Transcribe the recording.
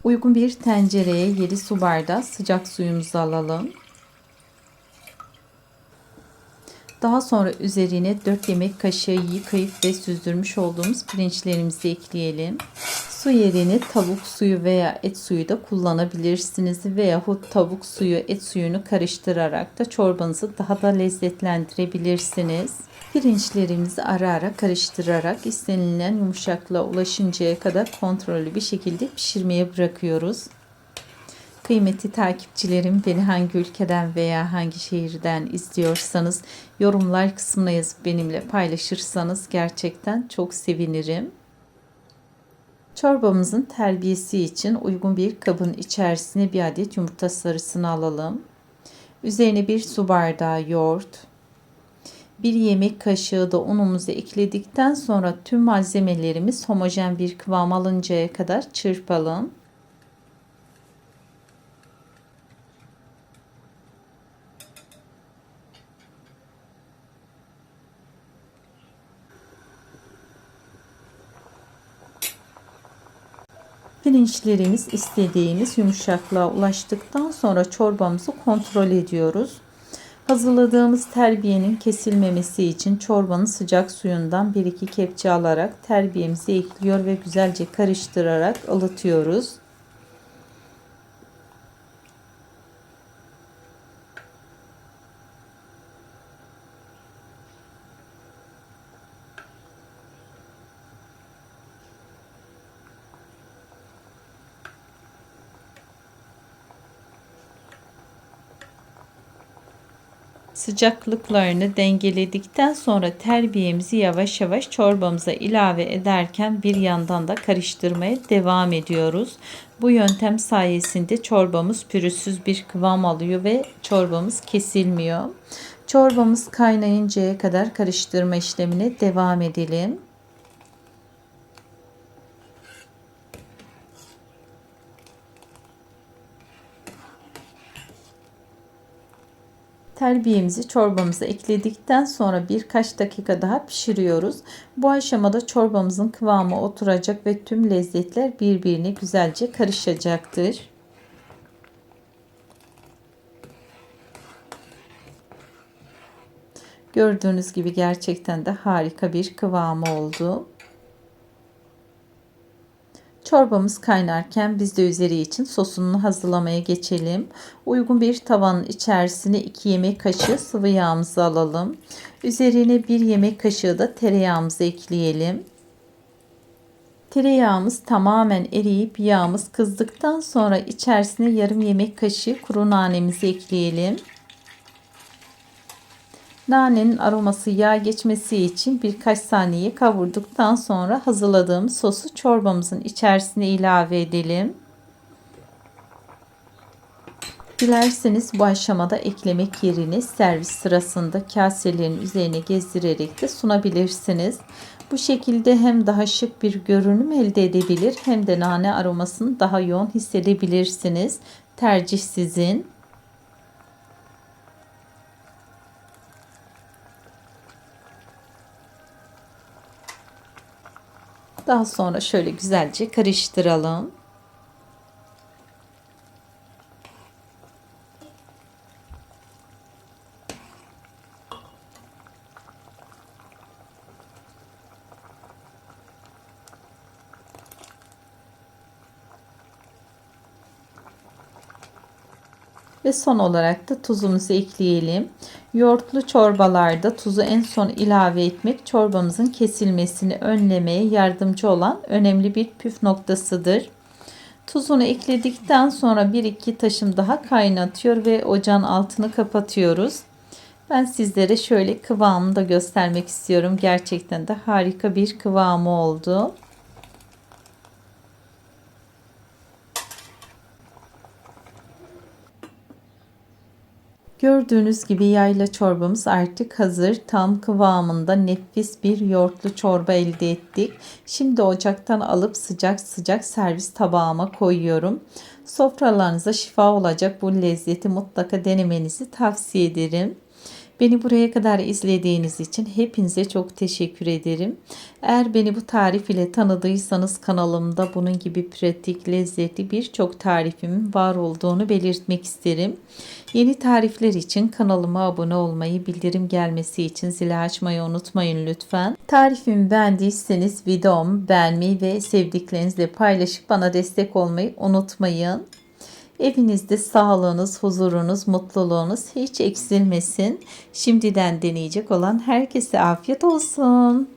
Uygun bir tencereye 7 su bardağı sıcak suyumuzu alalım. Daha sonra üzerine 4 yemek kaşığı yıkayıp ve süzdürmüş olduğumuz pirinçlerimizi ekleyelim. Su yerine tavuk suyu veya et suyu da kullanabilirsiniz veyahut tavuk suyu et suyunu karıştırarak da çorbanızı daha da lezzetlendirebilirsiniz. Pirinçlerimizi ara ara karıştırarak istenilen yumuşaklığa ulaşıncaya kadar kontrollü bir şekilde pişirmeye bırakıyoruz. Kıymetli takipçilerim, beni hangi ülkeden veya hangi şehirden izliyorsanız yorumlar kısmına yazıp benimle paylaşırsanız gerçekten çok sevinirim. Çorbamızın terbiyesi için uygun bir kabın içerisine bir adet yumurta sarısını alalım. Üzerine bir su bardağı yoğurt, bir yemek kaşığı da unumuzu ekledikten sonra tüm malzemelerimiz homojen bir kıvam alıncaya kadar çırpalım. Pirinçlerimiz istediğimiz yumuşaklığa ulaştıktan sonra çorbamızı kontrol ediyoruz. Hazırladığımız terbiyenin kesilmemesi için çorbanın sıcak suyundan 1-2 kepçe alarak terbiyemizi ekliyor ve güzelce karıştırarak ılıtıyoruz. Sıcaklıklarını dengeledikten sonra terbiyemizi yavaş yavaş çorbamıza ilave ederken bir yandan da karıştırmaya devam ediyoruz. Bu yöntem sayesinde çorbamız pürüzsüz bir kıvam alıyor ve çorbamız kesilmiyor. Çorbamız kaynayıncaya kadar karıştırma işlemine devam edelim. Terbiyemizi çorbamıza ekledikten sonra birkaç dakika daha pişiriyoruz. Bu aşamada çorbamızın kıvamı oturacak ve tüm lezzetler birbirine güzelce karışacaktır. Gördüğünüz gibi gerçekten de harika bir kıvamı oldu. Çorbamız kaynarken biz de üzeri için sosunu hazırlamaya geçelim. Uygun bir tavanın içerisine 2 yemek kaşığı sıvı yağımızı alalım. Üzerine 1 yemek kaşığı da tereyağımızı ekleyelim. Tereyağımız tamamen eriyip yağımız kızdıktan sonra içerisine yarım yemek kaşığı kuru nanemizi ekleyelim. Nanenin aroması yağ geçmesi için birkaç saniye kavurduktan sonra hazırladığımız sosu çorbamızın içerisine ilave edelim. Dilerseniz bu aşamada eklemek yerine servis sırasında kaselerin üzerine gezdirerek de sunabilirsiniz. Bu şekilde hem daha şık bir görünüm elde edebilir hem de nane aromasını daha yoğun hissedebilirsiniz. Tercih sizin. Daha sonra şöyle güzelce karıştıralım. Ve son olarak da tuzumuzu ekleyelim. Yoğurtlu çorbalarda tuzu en son ilave etmek çorbamızın kesilmesini önlemeye yardımcı olan önemli bir püf noktasıdır. Tuzunu ekledikten sonra 1-2 taşım daha kaynatıyor ve ocağın altını kapatıyoruz. Ben sizlere şöyle kıvamını da göstermek istiyorum. Gerçekten de harika bir kıvamı oldu. Gördüğünüz gibi yayla çorbamız artık hazır. Tam kıvamında nefis bir yoğurtlu çorba elde ettik. Şimdi ocaktan alıp sıcak sıcak servis tabağıma koyuyorum. Sofralarınıza şifa olacak bu lezzeti mutlaka denemenizi tavsiye ederim. Beni buraya kadar izlediğiniz için hepinize çok teşekkür ederim. Eğer beni bu tarif ile tanıdıysanız kanalımda bunun gibi pratik, lezzetli birçok tarifimin var olduğunu belirtmek isterim. Yeni tarifler için kanalıma abone olmayı, bildirim gelmesi için zili açmayı unutmayın lütfen. Tarifimi beğendiyseniz videomu beğenmeyi ve sevdiklerinizle paylaşıp bana destek olmayı unutmayın. Evinizde sağlığınız, huzurunuz, mutluluğunuz hiç eksilmesin. Şimdiden deneyecek olan herkese afiyet olsun.